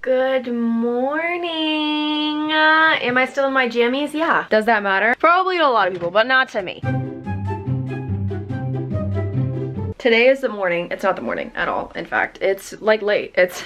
Good morning. Am I still in my jammies? Yeah. Does that matter? Probably to a lot of people, but not to me. Today is the morning. It's not the morning at all. In fact, it's like late. It's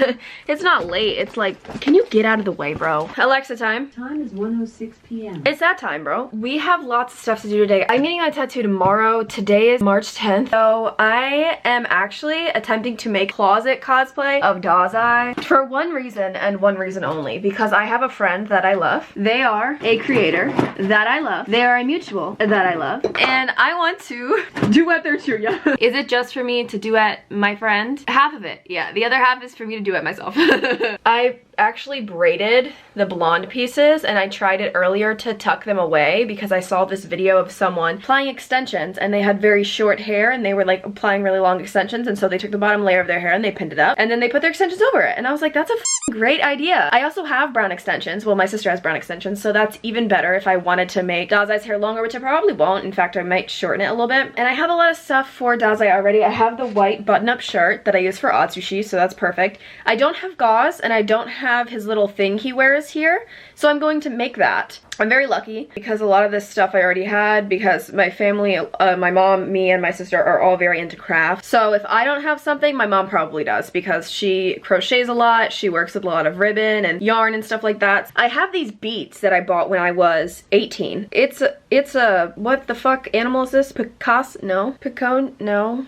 not late. It's like, can you get out of the way, bro? Alexa, time. Time is 1:06 p.m. It's that time, bro. We have lots of stuff to do today. I'm getting my tattoo tomorrow. Today is March 10th. So I am actually attempting to make closet cosplay of Dazai for one reason and one reason only. Because I have a friend that I love. They are a creator that I love. They are a mutual that I love. And I want to duet their trivia. Is it just for me to duet my friend? Half of it, yeah. The other half is for me to duet myself. I actually braided the blonde pieces and I tried it earlier to tuck them away because I saw this video of someone applying extensions and they had very short hair and they were like applying really long extensions, and so they took the bottom layer of their hair and they pinned it up and then they put their extensions over it, and I was like, that's a great idea. I also have brown extensions. Well, my sister has brown extensions, so that's even better if I wanted to make Dazai's hair longer, which I probably won't. In fact, I might shorten it a little bit. And I have a lot of stuff for Dazai already. I have the white button-up shirt that I use for Atsushi, so that's perfect. I don't have gauze and I don't have his little thing he wears here, so I'm going to make that. I'm very lucky because a lot of this stuff I already had because my family, my mom, me, and my sister are all very into craft. So if I don't have something, my mom probably does because she crochets a lot, she works with a lot of ribbon and yarn and stuff like that. I have these beats that I bought when I was 18. It's a, what the fuck animal is this? Picasso? No. Picone? No.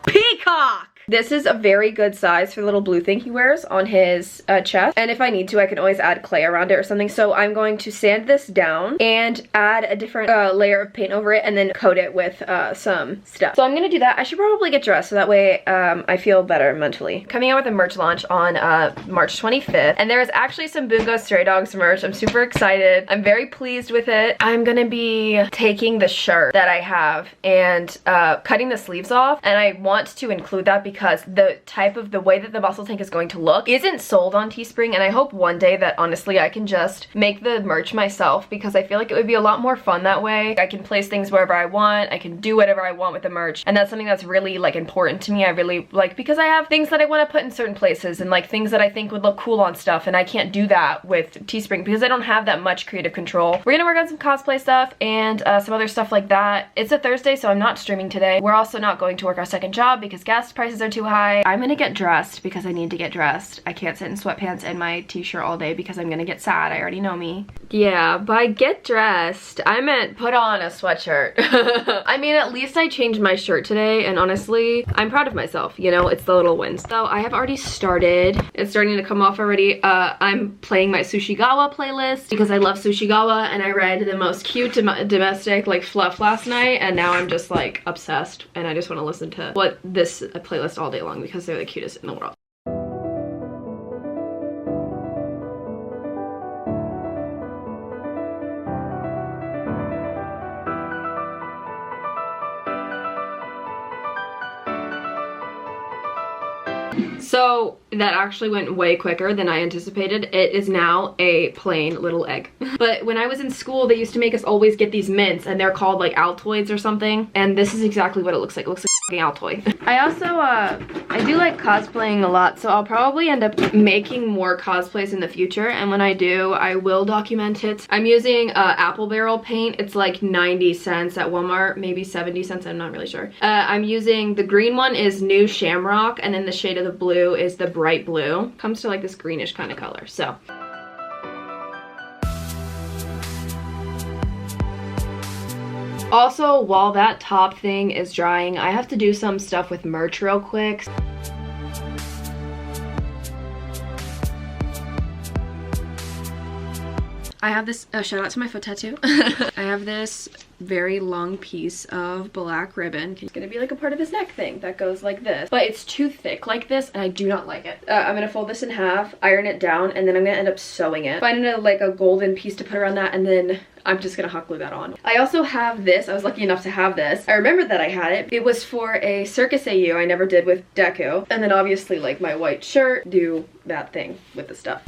Peacock! This is a very good size for the little blue thing he wears on his chest. And if I need to, I can always add clay around it or something. So I'm going to sand this down and add a different layer of paint over it and then coat it with some stuff. So I'm gonna do that. I should probably get dressed so that way I feel better mentally. Coming out with a merch launch on March 25th. And there is actually some Bungo Stray Dogs merch. I'm super excited. I'm very pleased with it. I'm gonna be taking the shirt that I have and cutting the sleeves off. And I want to include that because the way that the muscle tank is going to look isn't sold on Teespring, and I hope one day that honestly I can just make the merch myself because I feel like it would be a lot more fun that way. I can place things wherever I want, I can do whatever I want with the merch, and that's something that's really like important to me. I really like, because I have things that I want to put in certain places and like things that I think would look cool on stuff, and I can't do that with Teespring because I don't have that much creative control. We're gonna work on some cosplay stuff and some other stuff like that. It's a Thursday, so I'm not streaming today. We're also not going to work our second job because gas prices are too high. I'm gonna get dressed because I need to get dressed. I can't sit in sweatpants and my t-shirt all day because I'm gonna get sad. I already know me. Yeah, by get dressed, I meant put on a sweatshirt. I mean, at least I changed my shirt today, and honestly, I'm proud of myself. You know, it's the little wins. So I have already started. It's starting to come off already. I'm playing my Sushigawa playlist because I love Sushigawa, and I read the most cute domestic like fluff last night, and now I'm just like obsessed, and I just want to listen to this playlist all day long because they're the cutest in the world. So that actually went way quicker than I anticipated. It is now a plain little egg. But when I was in school, they used to make us always get these mints, and they're called like Altoids or something. And this is exactly what it looks like. It looks like Altoid. I also, I do like cosplaying a lot, so I'll probably end up making more cosplays in the future, and when I do, I will document it. I'm using apple barrel paint. It's like 90 cents at Walmart, maybe 70 cents, I'm not really sure. I'm using, the green one is New Shamrock, and then the shade of the blue is the bright blue. Comes to like this greenish kind of color, so. Also, while that top thing is drying, I have to do some stuff with merch real quick. I have this, shout out to my foot tattoo. I have this very long piece of black ribbon. It's gonna be like a part of his neck thing that goes like this, but it's too thick like this and I do not like it. I'm gonna fold this in half, iron it down, and then I'm gonna end up sewing it. Find like a golden piece to put around that, and then I'm just gonna hot glue that on. I also have this. I was lucky enough to have this. I remember that I had it. It was for a Circus AU I never did with Deku, and then obviously like my white shirt, do that thing with the stuff.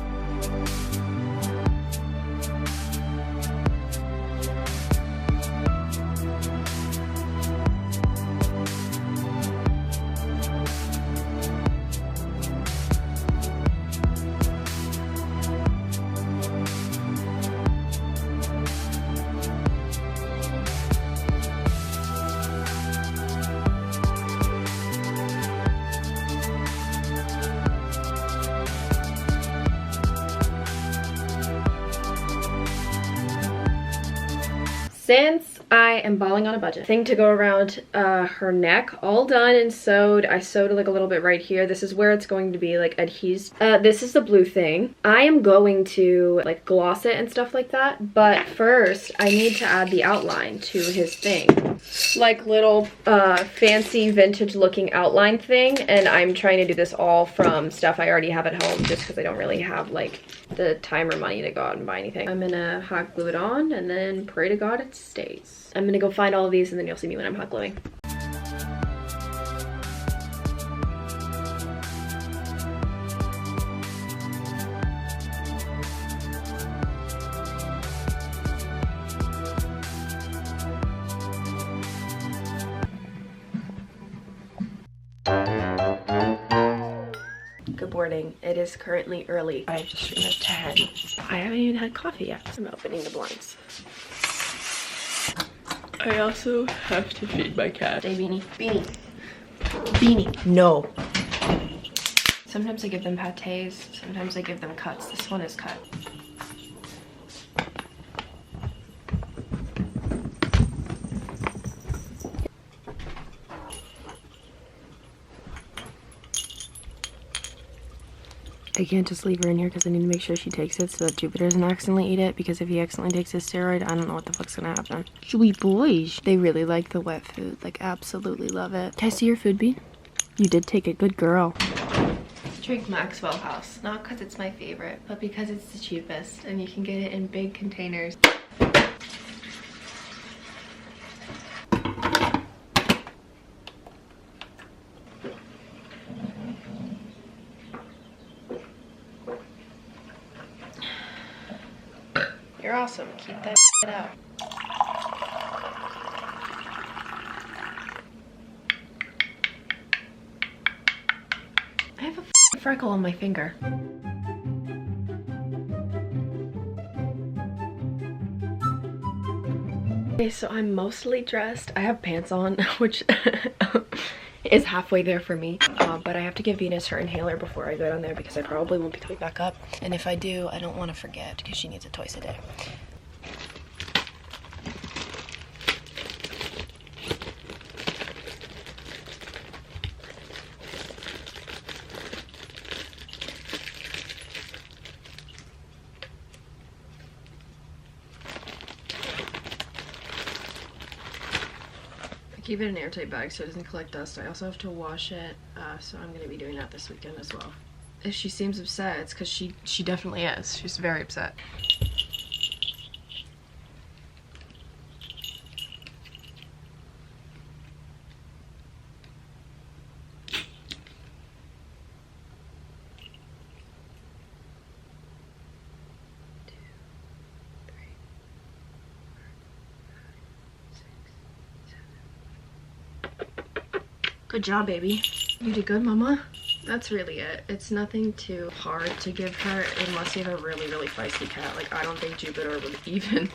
since I am balling on a budget, thing to go around her neck, all done and sewed. I sewed like a little bit right here. This is where it's going to be like adhesed. This is the blue thing. I am going to like gloss it and stuff like that, but first I need to add the outline to his thing. Like little fancy vintage looking outline thing, and I'm trying to do this all from stuff I already have at home just because I don't really have like the time or money to go out and buy anything. I'm gonna hot glue it on and then pray to God it stays. I'm gonna go find all of these and then you'll see me when I'm hot gluing. Good morning. It is currently early. I just streamed at 10. I haven't even had coffee yet. I'm opening the blinds. I also have to feed my cat. Hey, Beanie. Beanie. Beanie. No. Sometimes I give them pâtés. Sometimes I give them cuts. This one is cut. I can't just leave her in here because I need to make sure she takes it so that Jupiter doesn't accidentally eat it, because if he accidentally takes his steroid, I don't know what the fuck's gonna happen. Sweet boys. They really like the wet food, like absolutely love it. Can I see your food, Bean? You did take it, good girl. Drink Maxwell House, not because it's my favorite, but because it's the cheapest and you can get it in big containers. You're awesome. Keep that shit out. I have a freckle on my finger. Okay, so I'm mostly dressed. I have pants on, which is halfway there for me. But I have to give Venus her inhaler before I go down there because I probably won't be coming back up. And if I do, I don't want to forget because she needs it twice a day. Keep it in an airtight bag so it doesn't collect dust. I also have to wash it, so I'm going to be doing that this weekend as well. If she seems upset, it's because she definitely is. She's very upset. Good job, baby. You did good, mama. That's really it. It's nothing too hard to give her unless you have a really, really feisty cat. Like, I don't think Jupiter would even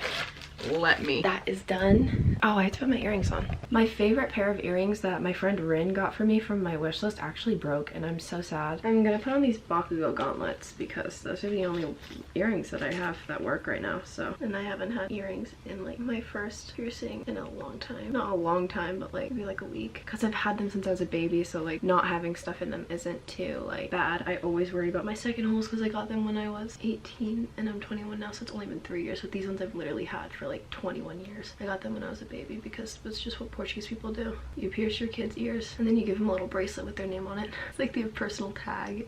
let me. That is done. Oh, I have to put my earrings on. My favorite pair of earrings that my friend Rin got for me from my wish list actually broke, and I'm so sad. I'm gonna put on these Bakugo gauntlets because those are the only earrings that I have that work right now, so. And I haven't had earrings in like my first piercing in a long time. Not a long time, but like maybe like a week. Because I've had them since I was a baby, so like not having stuff in them isn't too like bad. I always worry about my second holes because I got them when I was 18 and I'm 21 now, so it's only been 3 years. But these ones I've literally had for like 21 years. I got them when I was a baby because it's just what Portuguese people do. You pierce your kids' ears and then you give them a little bracelet with their name on it. It's like their personal tag.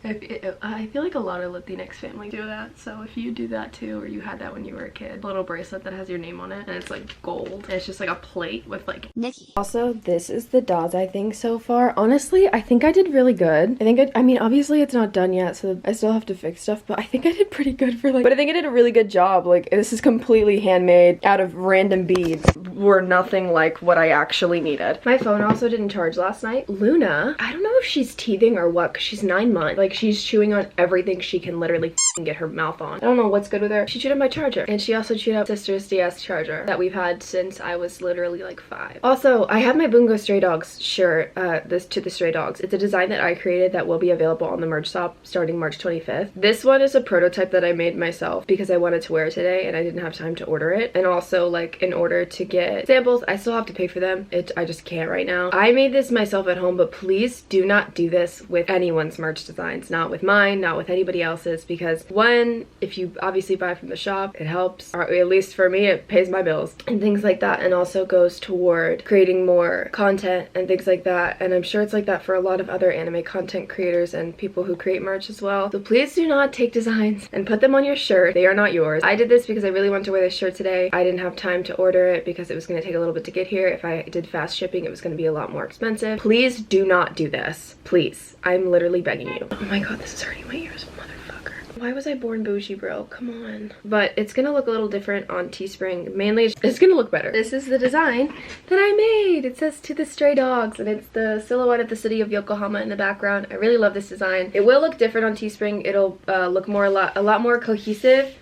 I feel like a lot of Latinx families do that, so if you do that too, or you had that when you were a kid, a little bracelet that has your name on it and it's like gold and it's just like a plate with like Nikki. Also, this is the Dazai thing so far. Honestly, I think I did really good. I mean, obviously it's not done yet, so I still have to fix stuff, but I think I did pretty good for like, but I think I did a really good job. Like, this is completely handmade out of random beads. We're nothing like what I actually needed. My phone also didn't charge last night. Luna, I don't know if she's teething or what, because she's 9 months. Like, she's chewing on everything she can literally get her mouth on. I don't know what's good with her. She chewed up my charger, and she also chewed up sister's DS charger that we've had since I was literally like 5. Also, I have my Bungo Stray Dogs shirt, this To the Stray Dogs. It's a design that I created that will be available on the merch shop starting March 25th. This one is a prototype that I made myself because I wanted to wear it today and I didn't have time to order it. And also, like, in order to get samples, I still have to pay for them. I just can't right now. I made this myself at home, but please do not do this with anyone's merch designs. Not with mine, not with anybody else's, because one, if you obviously buy from the shop, it helps, or at least for me, it pays my bills and things like that, and also goes toward creating more content and things like that. And I'm sure it's like that for a lot of other anime content creators and people who create merch as well. So please do not take designs and put them on your shirt. They are not yours. I did this because I really wanted to wear this shirt today. I didn't have time to order it because it was going to take a little bit to get here. If I did fast shipping, it was going to be a lot more expensive. Please do not do this. Please. I'm literally begging you. Oh my god, this is hurting my ears, motherfucker. Why was I born bougie, bro? Come on. But it's gonna look a little different on Teespring. Mainly, it's gonna look better. This is the design that I made. It says To the Stray Dogs, and it's the silhouette of the city of Yokohama in the background. I really love this design. It will look different on Teespring. It'll look a lot more cohesive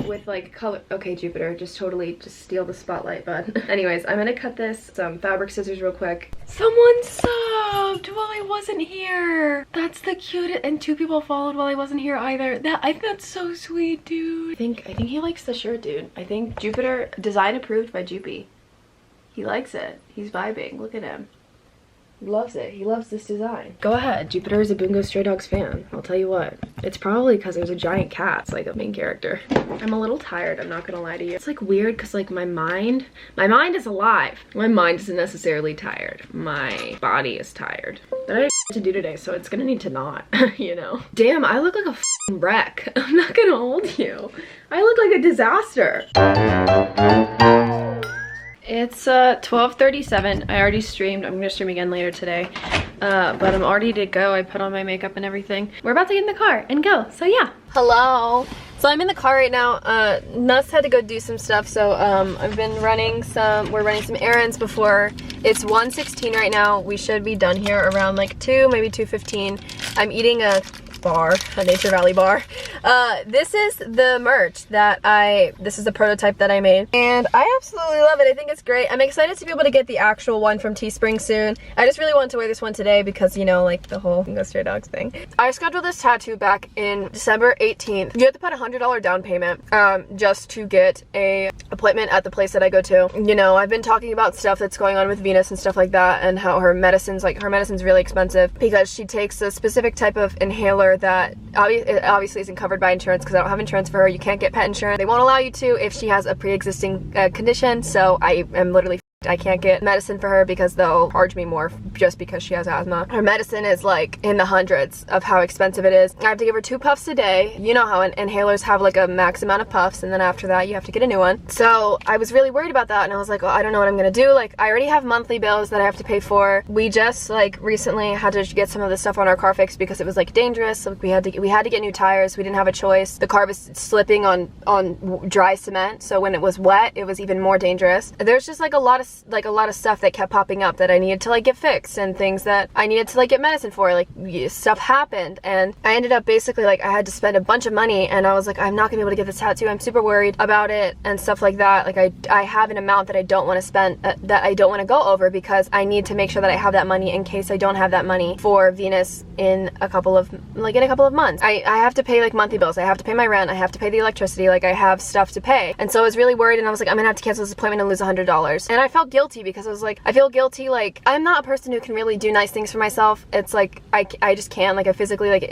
with like color. Okay, Jupiter, just steal the spotlight, bud. Anyways, I'm gonna cut this some fabric scissors real quick. Someone subbed while I wasn't here. That's the cutest. And 2 people followed while I wasn't here either. I think that's so sweet, dude. I think he likes the shirt, dude. I think Jupiter, design approved by Jupy. He likes it. He's vibing. Look at him. He loves it. He loves this design. Go ahead. Jupiter is a Bungo Stray Dogs fan. I'll tell you what. It's probably because there's a giant cat. It's like a main character. I'm a little tired. I'm not gonna lie to you. It's like weird because like my mind is alive. My mind isn't necessarily tired. My body is tired. But I have to do today, so it's gonna need to not, you know. Damn, I look like a wreck. I'm not gonna hold you. I look like a disaster. It's 12:37. I already streamed. I'm gonna stream again later today. But I'm already to go. I put on my makeup and everything. We're about to get in the car and go. So yeah. Hello. So I'm in the car right now. Nuss had to go do some stuff, so I've been we're running some errands before. It's 1:16 right now. We should be done here around like 2, maybe 2:15. I'm eating a Nature Valley bar. This is the merch that this is the prototype that I made, and I absolutely love it. I think it's great. I'm excited to be able to get the actual one from Teespring soon. I just really wanted to wear this one today because, you know, like the whole Bungo Stray Dogs thing. I scheduled this tattoo back in December 18th. You have to put a $100 down payment just to get a appointment at the place that I go to. You know, I've been talking about stuff that's going on with Venus and stuff like that, and how her medicine's really expensive because she takes a specific type of inhaler that obviously isn't covered by insurance because I don't have insurance for her. You can't get pet insurance. They won't allow you to if she has a pre-existing condition, so I am literally I can't get medicine for her because they'll charge me more just because she has asthma. Her medicine is like in the hundreds of how expensive it is. I have to give her 2 puffs a day. You know how inhalers have like a max amount of puffs, and then after that you have to get a new one. So I was really worried about that, and I was like, well, I don't know what I'm gonna do. Like, I already have monthly bills that I have to pay for. We just like recently had to get some of the stuff on our car fixed because it was like dangerous. So we had to get new tires. We didn't have a choice. The car was slipping on dry cement, so when it was wet it was even more dangerous. There's just like a lot of stuff that kept popping up that I needed to like get fixed, and things that I needed to like get medicine for. Like, stuff happened, and I ended up basically like I had to spend a bunch of money, and I was like, I'm not gonna be able to get this tattoo. I'm super worried about it and stuff like that. Like, I have an amount that I don't want to spend, that I don't want to go over, because I need to make sure that I have that money in case I don't have that money for Venus in a couple of months. I have to pay like monthly bills. I have to pay my rent. I have to pay the electricity. Like, I have stuff to pay. And so I was really worried, and I was like, I'm gonna have to cancel this appointment and lose $100. And I felt guilty because I was like, I feel guilty. Like, I'm not a person who can really do nice things for myself. It's like, I just can't. Like, I physically, like,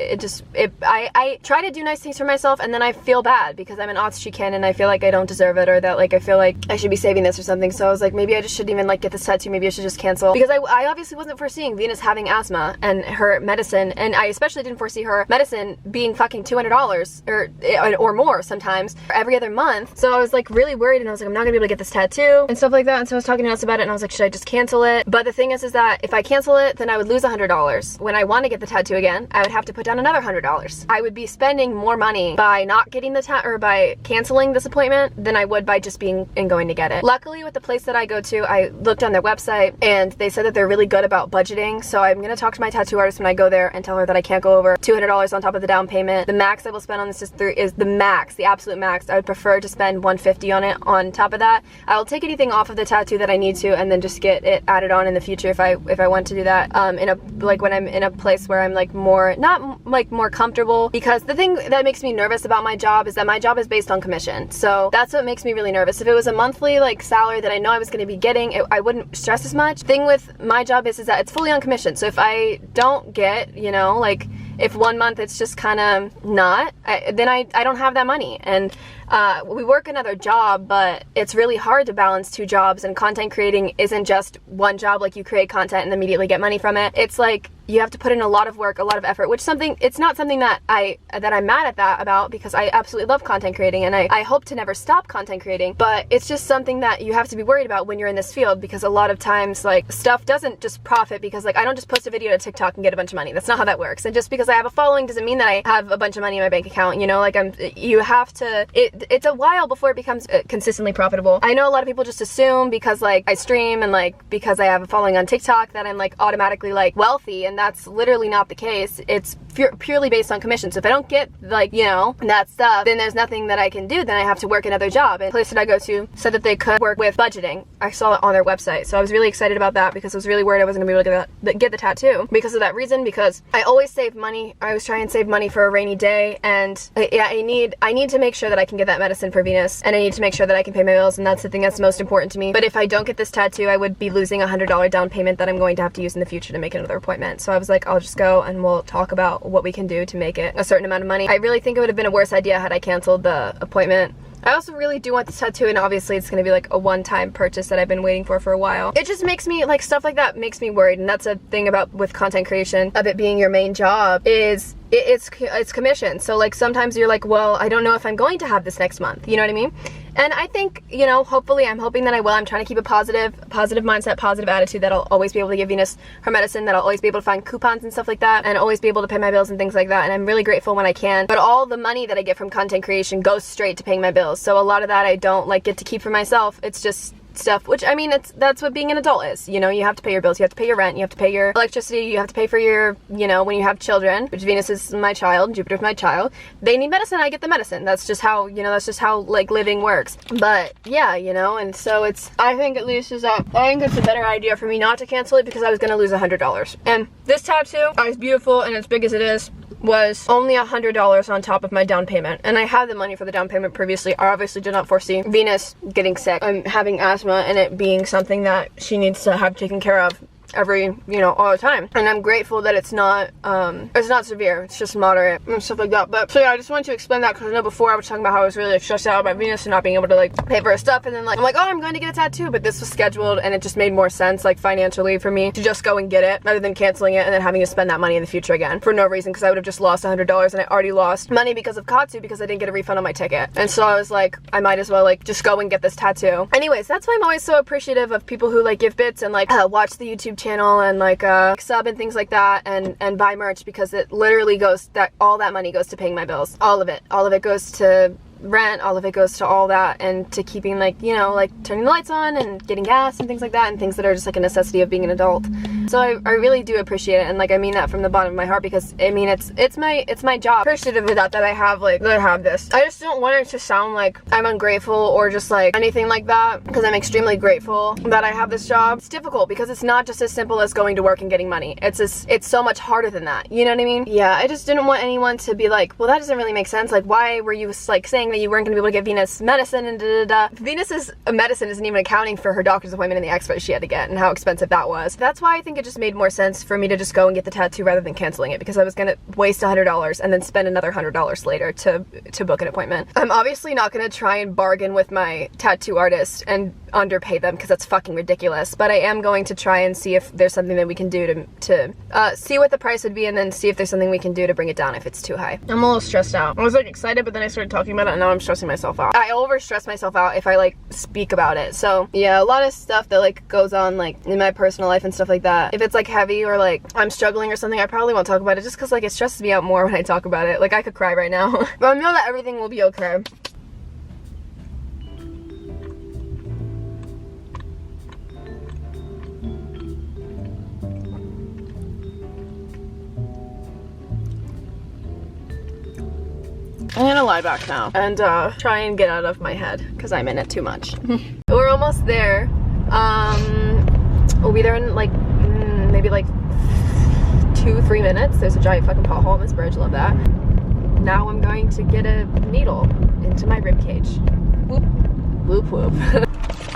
I try to do nice things for myself, and then I feel bad because I'm an Atsushi kin, and I feel like I don't deserve it, or that like I feel like I should be saving this or something. So I was like, maybe I just shouldn't even like get this tattoo. Maybe I should just cancel, because I obviously wasn't foreseeing Venus having asthma and her medicine, and I especially didn't foresee her medicine being fucking $200 or more sometimes every other month. So I was like really worried, and I was like, I'm not gonna be able to get this tattoo and stuff like that. And so I was talking talking to us about it, and I was like, should I just cancel it? But the thing is that if I cancel it, then I would lose $100. When I want to get the tattoo again, I would have to put down another $100. I would be spending more money by not getting the or by canceling this appointment than I would by just being and going to get it. Luckily, with the place that I go to, I looked on their website and they said that they're really good about budgeting. So I'm gonna talk to my tattoo artist when I go there and tell her that I can't go over $200 on top of the down payment. The max I will spend on this is the max, the absolute max. I would prefer to spend $150 on it. On top of that, I will take anything off of the tattoo that I need to, and then just get it added on in the future if I want to do that. In a when I'm in a place where I'm like more more comfortable, because the thing that makes me nervous about my job is that my job is based on commission. So that's what makes me really nervous. If it was a monthly like salary that I know I was going to be getting, I wouldn't stress as much. Thing with my job is that it's fully on commission. So if I don't get, you know, like if one month it's just kind of not, then I don't have that money. And we work another job, but it's really hard to balance two jobs, and content creating isn't just one job, like you create content and immediately get money from it. It's like you have to put in a lot of work, a lot of effort, which it's not something that I'm mad at about, because I absolutely love content creating and I hope to never stop content creating, but it's just something that you have to be worried about when you're in this field, because a lot of times like stuff doesn't just profit, because like I don't just post a video to TikTok and get a bunch of money. That's not how that works. And just because I have a following doesn't mean that I have a bunch of money in my bank account, you know, like you have to, it's a while before it becomes consistently profitable. I know a lot of people just assume because like I stream and like because I have a following on TikTok that I'm like automatically like wealthy, and that's literally not the case. It's purely based on commission. So if I don't get like, you know, that stuff, then there's nothing that I can do. Then I have to work another job. And the place that I go to said that they could work with budgeting. I saw it on their website. So I was really excited about that, because I was really worried I wasn't gonna be able to get the tattoo because of that reason, because I always save money. I always try and save money for a rainy day. And yeah, I need to make sure that I can get that medicine for Venus, and I need to make sure that I can pay my bills, and that's the thing that's most important to me. But if I don't get this tattoo, I would be losing $100 down payment that I'm going to have to use in the future to make another appointment. So I was like, I'll just go and we'll talk about what we can do to make it a certain amount of money. I really think it would have been a worse idea had I canceled the appointment. I also really do want this tattoo, and obviously it's going to be like a one-time purchase that I've been waiting for a while. It just makes me, like, stuff like that makes me worried, and that's a thing about with content creation, of it being your main job, is it's commission. So like sometimes you're like, well, I don't know if I'm going to have this next month, you know what I mean? And I think, you know, hopefully, I'm hoping that I will. I'm trying to keep a positive mindset, positive attitude, that I'll always be able to give Venus her medicine, that I'll always be able to find coupons and stuff like that, and always be able to pay my bills and things like that. And I'm really grateful when I can. But all the money that I get from content creation goes straight to paying my bills. So a lot of that I don't like get to keep for myself. It's just stuff, which I mean, that's what being an adult is, you know. You have to pay your bills, you have to pay your rent, you have to pay your electricity, you have to pay for your, you know, when you have children, which Venus is my child, Jupiter's my child, they need medicine, I get the medicine. That's just how, you know, that's just how like living works. But yeah, you know, and so I think at least it's a better idea for me not to cancel it, because I was gonna lose $100. And this tattoo, as beautiful and as big as it is, was only $100 on top of my down payment, and I had the money for the down payment previously. I obviously did not foresee Venus getting sick. I'm having asthma, and it being something that she needs to have taken care of every, you know, all the time. And I'm grateful that it's not severe, it's just moderate and stuff like that. But so yeah, I just wanted to explain that, because I know before I was talking about how I was really like stressed out about Venus and not being able to like pay for her stuff, and then like I'm like, oh, I'm going to get a tattoo, but this was scheduled, and it just made more sense like financially for me to just go and get it rather than canceling it and then having to spend that money in the future again for no reason, because I would have just lost $100, and I already lost money because of Katsu, because I didn't get a refund on my ticket. And so I was like, I might as well like just go and get this tattoo. Anyways, that's why I'm always so appreciative of people who like give bits and like watch the YouTube channel and like sub and things like that, and buy merch, because it literally goes, that all that money goes to paying my bills. All of it goes to rent, all of it goes to all that, and to keeping like, you know, like turning the lights on and getting gas and things like that, and things that are just like a necessity of being an adult. So I really do appreciate it, and like I mean that from the bottom of my heart, because I mean it's my job. Appreciative of that I have this. I just don't want it to sound like I'm ungrateful or just like anything like that, because I'm extremely grateful that I have this job. It's difficult because it's not just as simple as going to work and getting money. It's so much harder than that, you know what I mean? Yeah, I just didn't want anyone to be like, well, that doesn't really make sense, like why were you like saying that you weren't gonna be able to get Venus medicine and Venus's medicine isn't even accounting for her doctor's appointment and the expert she had to get and how expensive that was. That's why I think think it just made more sense for me to just go and get the tattoo rather than canceling it, because I was gonna waste $100 and then spend another $100 later to book an appointment. I'm obviously not gonna try and bargain with my tattoo artist and underpay them, because that's fucking ridiculous, but I am going to try and see if there's something that we can do to see what the price would be, and then see if there's something we can do to bring it down if it's too high. I'm a little stressed out. I was like excited, but then I started talking about it and now I'm stressing myself out. I over stress myself out if I like speak about it. So yeah, a lot of stuff that like goes on like in my personal life and stuff like that, if it's like heavy or like I'm struggling or something, I probably won't talk about it, just because like it stresses me out more when I talk about it. Like I could cry right now. But I know that everything will be okay. I'm gonna lie back now and try and get out of my head, because I'm in it too much. We're almost there. We'll be there in like maybe like 2-3 minutes. There's a giant fucking pothole on this bridge, love that. Now I'm going to get a needle into my rib cage. Whoop, whoop, whoop.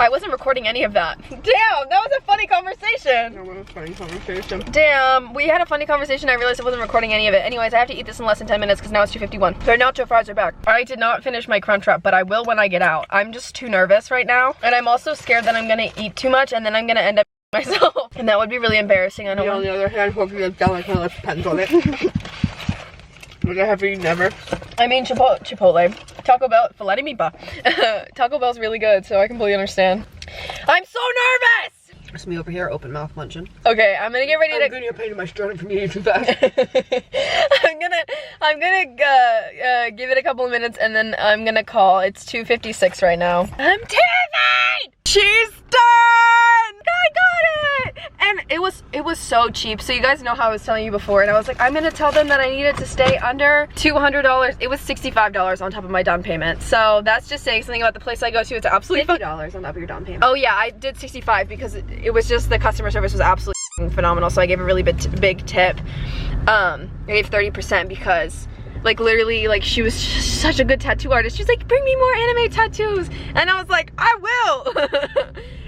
I wasn't recording any of that. Damn, that was a funny conversation. That was a funny conversation. Damn, we had a funny conversation. I realized I wasn't recording any of it. Anyways, I have to eat this in less than 10 minutes because now it's 2:51. Their nacho fries are back. I did not finish my crunch wrap, but I will when I get out. I'm just too nervous right now. And I'm also scared that I'm gonna eat too much and then I'm gonna end up myself. And that would be really embarrassing. I don't want. On the other hand, hopefully it's down like my lips depends on it. Would I have eaten never? I mean, Chipotle. Taco Bell, filet mipa. Taco Bell's really good, so I completely understand. I'm so nervous! It's me over here, open mouth munching. Okay, I'm gonna get ready to- I'm gonna get pain in my stomach from eating too fast. I'm gonna give it a couple of minutes and then I'm gonna call. It's 2:56 right now. I'm terrified! She's done! I got it! And it was so cheap. So you guys know how I was telling you before, and I was like, I'm gonna tell them that I needed to stay under $200. It was $65 on top of my down payment. So that's just saying something about the place I go to. It's absolutely $50 on top of your down payment. Oh yeah, I did 65 because it was just the customer service was absolutely phenomenal. So I gave a really big tip. I gave 30% because like literally like she was such a good tattoo artist. She's like, bring me more anime tattoos. And I was like, I will.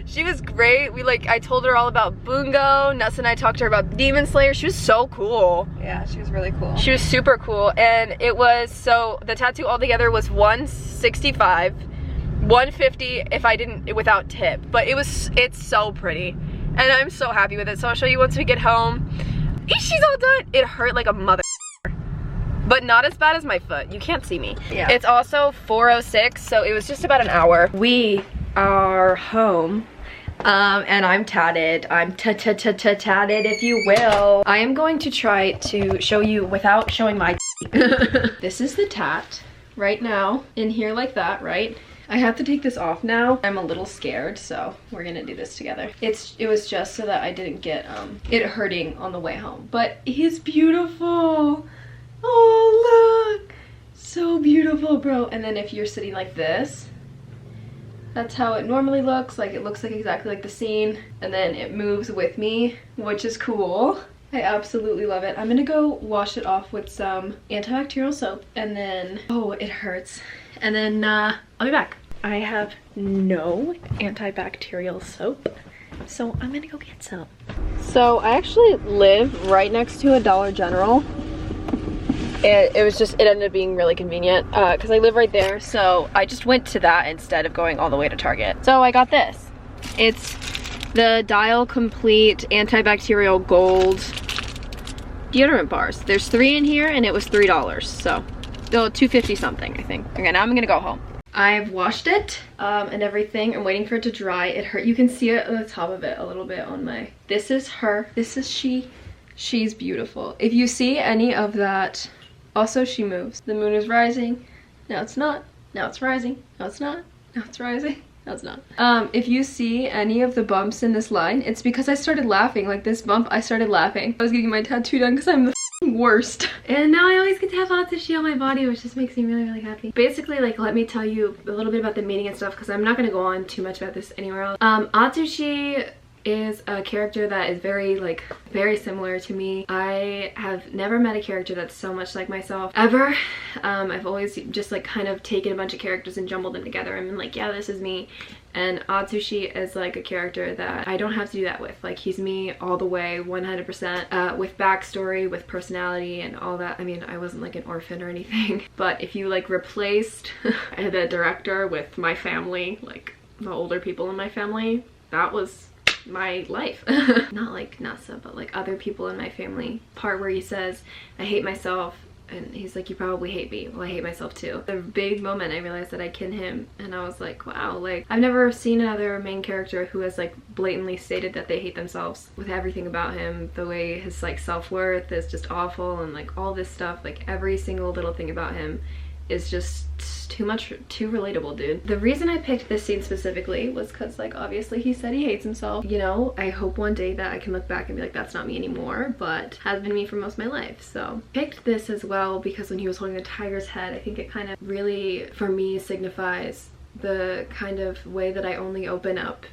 She was great. I told her all about Bungo. Ness and I talked to her about Demon Slayer. She was so cool. Yeah, she was really cool. She was super cool. And it was, so the tattoo altogether was $165, $150 if I didn't, without tip. But it's so pretty. And I'm so happy with it. So I'll show you once we get home. She's all done. It hurt like a mother. But not as bad as my foot. You can't see me. Yeah. It's also 4:06, so it was just about an hour. We are home. And I'm tatted. I'm tatted, if you will. I am going to try to show you without showing my This is the tat right now in here like that, right? I have to take this off now. I'm a little scared, so we're gonna do this together. It was just so that I didn't get it hurting on the way home. But he's beautiful. Oh, look. So beautiful, bro. And then if you're sitting like this, that's how it normally looks. Like, it looks like exactly like the scene, and then it moves with me, which is cool. I absolutely love it. I'm gonna go wash it off with some antibacterial soap, and then, oh, it hurts. And then I'll be back. I have no antibacterial soap, so I'm gonna go get some. So I actually live right next to a Dollar General. It ended up being really convenient because I live right there, so I just went to that instead of going all the way to Target. So I got this. It's the Dial Complete Antibacterial Gold deodorant bars. There's 3 in here and it was $3, so $2.50 something, I think. Okay, now I'm gonna go home. I've washed it and everything. I'm waiting for it to dry. It hurt. You can see it on the top of it a little bit on my, this is her, this is she. She's beautiful. If you see any of that, also she moves. The moon is rising, now it's not, now it's rising, now it's not, now it's rising, now it's not. If you see any of the bumps in this line, it's because I started laughing. Like this bump, I started laughing. I was getting my tattoo done because I'm the worst. And now I always get to have Atsushi on my body, which just makes me really, really happy. Basically, like, let me tell you a little bit about the meeting and stuff, because I'm not gonna go on too much about this anywhere else. Atsushi is a character that is very similar to me. I have never met a character that's so much like myself ever. I've always just like kind of taken a bunch of characters and jumbled them together and been like, yeah, this is me. And Atsushi is like a character that I don't have to do that with. Like, he's me all the way, 100%, with backstory, with personality and all that. I mean, I wasn't like an orphan or anything, but if you like replaced the director with my family, like the older people in my family, that was my life. Not like Nasa, but like other people in my family. Part where he says, I hate myself, and he's like, you probably hate me. Well, I hate myself too. The big moment I realized that I kin him, and I was like, wow, like I've never seen another main character who has like blatantly stated that they hate themselves. With everything about him, the way his like self-worth is just awful, and like all this stuff, like every single little thing about him is just too relatable, dude. The reason I picked this scene specifically was because like obviously he said he hates himself. You know, I hope one day that I can look back and be like, that's not me anymore, but has been me for most of my life. So picked this as well because when he was holding the tiger's head, I think it kind of really for me signifies the kind of way that I only open up,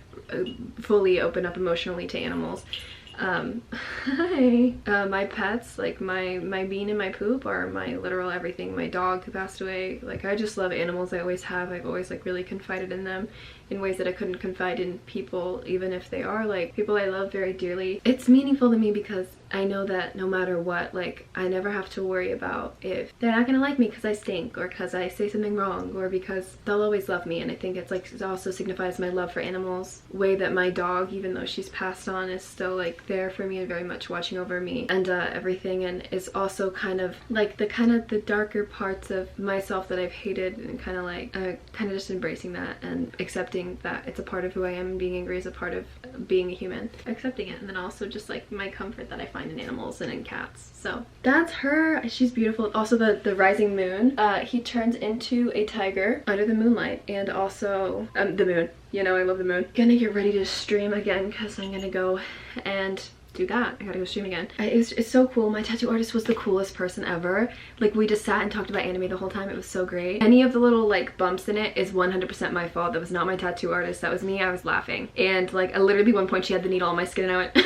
fully open up emotionally to animals. Hi. My pets, like my bean and my poop, are my literal everything. My dog who passed away, like I just love animals. I always have. I've always like really confided in them in ways that I couldn't confide in people, even if they are like people I love very dearly. It's meaningful to me because I know that no matter what, like I never have to worry about if they're not gonna like me because I stink, or because I say something wrong, or because they'll always love me. And I think it's like, it also signifies my love for animals, way that my dog, even though she's passed on, is still like there for me and very much watching over me and everything. And is also kind of like the darker parts of myself that I've hated, and kind of like kind of just embracing that and accepting that it's a part of who I am, and being angry is a part of being a human. Accepting it, and then also just like my comfort that I find in animals and in cats. So that's her. She's beautiful. Also the rising moon, he turns into a tiger under the moonlight, and also the moon, you know, I love the moon. Gonna get ready to stream again because I'm gonna go and do that. I gotta go stream again. It's so cool. My tattoo artist was the coolest person ever. Like we just sat and talked about anime the whole time. It was so great. Any of the little like bumps in it is 100% my fault. That was not my tattoo artist. That was me. I was laughing. And like I literally one point she had the needle on my skin and I went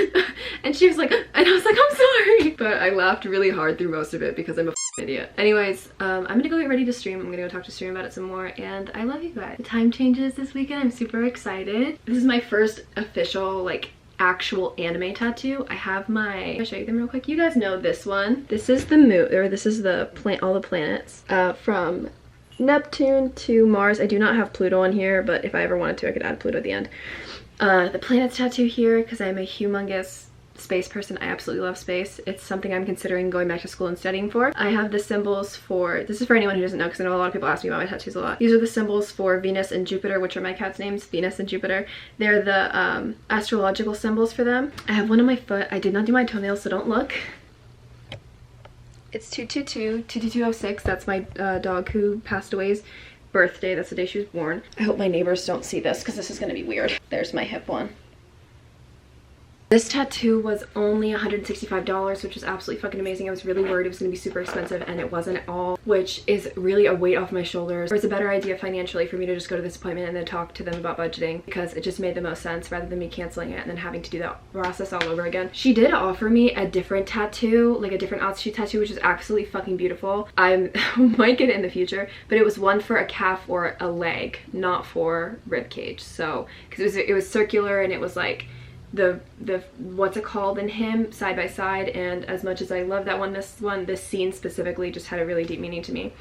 and she was like, and I was like, I'm sorry. But I laughed really hard through most of it because I'm a idiot. Anyways, I'm gonna go get ready to stream. I'm gonna go talk to stream about it some more, and I love you guys. The time changes this weekend. I'm super excited. This is my first official like actual anime tattoo. I have my, I'll show you them real quick. You guys know this one. This is the moon, or this is the planet, all the planets from Neptune to Mars. I do not have Pluto on here, but if I ever wanted to, I could add Pluto at the end. The planets tattoo here because I'm a humongous space person. I absolutely love space. It's something I'm considering going back to school and studying for. I have the symbols for, this is for anyone who doesn't know because I know a lot of people ask me about my tattoos a lot. These are the symbols for Venus and Jupiter, which are my cat's names, Venus and Jupiter. They're the astrological symbols for them. I have one on my foot. I did not do my toenails, so don't look. It's 222-22206. That's my dog who passed away's birthday. That's the day she was born. I hope my neighbors don't see this because this is going to be weird. There's my hip one. This tattoo was only $165, which is absolutely fucking amazing. I was really worried it was going to be super expensive, and it wasn't at all, which is really a weight off my shoulders. It's a better idea financially for me to just go to this appointment and then talk to them about budgeting, because it just made the most sense rather than me canceling it and then having to do that process all over again. She did offer me a different tattoo, like a different Atsushi tattoo, which is absolutely fucking beautiful. I might get it in the future, but it was one for a calf or a leg, not for rib cage. So, because it was circular, and it was like the what's it called in him side by side, and as much as I love that one, this scene specifically just had a really deep meaning to me.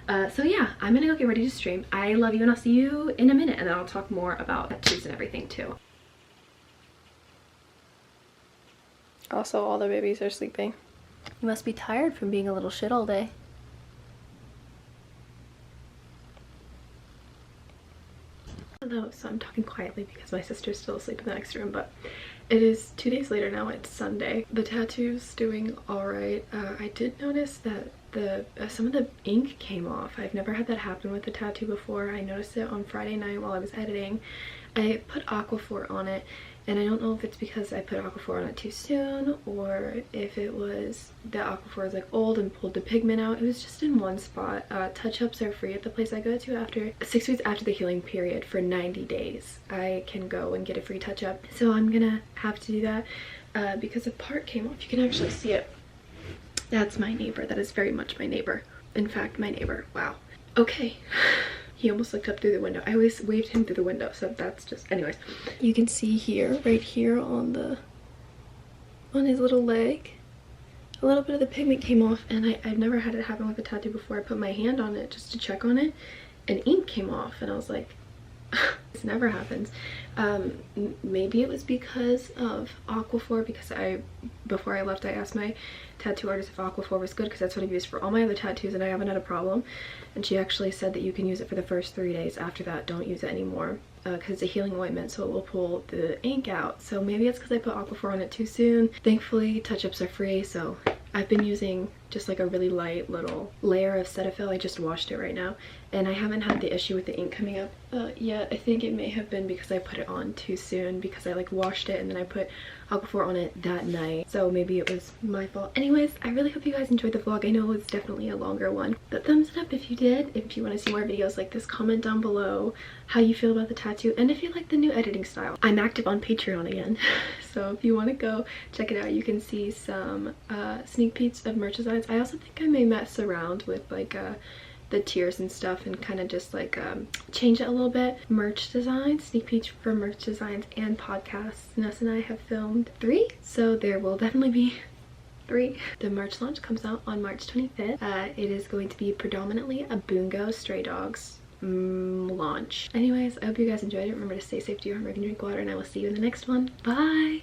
So yeah, I'm gonna go get ready to stream. I love you, and I'll see you in a minute, and then I'll talk more about tattoos and everything too. Also, all the babies are sleeping. You must be tired from being a little shit all day. Hello, so I'm talking quietly because my sister's still asleep in the next room, but it is 2 days later now. It's Sunday. The tattoo's doing alright. I did notice that some of the ink came off. I've never had that happen with the tattoo before. I noticed it on Friday night while I was editing. I put Aquaphor on it, And I don't know if it's because I put Aquaphor on it too soon, or if it was that Aquaphor is like old and pulled the pigment out. It was just in one spot. Touch-ups are free at the place I go to after 6 weeks after the healing period. For 90 days I can go and get a free touch-up, so I'm gonna have to do that because a part came off. You can actually see it. That's my neighbor. That is very much my neighbor. In fact, my neighbor. Wow. Okay. He almost looked up through the window. I always waved him through the window, so that's just, anyways. You can see here, right here on his little leg, a little bit of the pigment came off, and I've never had it happen with a tattoo before. I put my hand on it just to check on it, and ink came off, and I was like, this never happens. Maybe it was because of Aquaphor, because before I left I asked my tattoo artist if Aquaphor was good, because that's what I've used for all my other tattoos and I haven't had a problem, and she actually said that you can use it for the first 3 days. After that, don't use it anymore, because it's a healing ointment, so it will pull the ink out. So maybe it's because I put Aquaphor on it too soon. Thankfully, touch-ups are free, so I've been using just like a really light little layer of Cetaphil. I just washed it right now, and I haven't had the issue with the ink coming up yet. I think it may have been because I put it on too soon, because I like washed it and then I put Aquaphor on it that night, so maybe it was my fault. Anyways, I really hope you guys enjoyed the vlog. I know it's definitely a longer one, but thumbs it up if you did. If you want to see more videos like this, comment down below how you feel about the tattoo, and if you like the new editing style. I'm active on Patreon again, so if you want to go check it out, you can see some sneak peeks of merch designs. I also think I may mess around with like the tiers and stuff and kind of just like change it a little bit. Merch designs, sneak peeks for merch designs and podcasts. Ness and I have filmed 3, so there will definitely be 3. The merch launch comes out on March 25th. It is going to be predominantly a Boongo Stray Dogs launch. Anyways, I hope you guys enjoyed it. Remember to stay safe, do your homework, and drink water, and I will see you in the next one. Bye!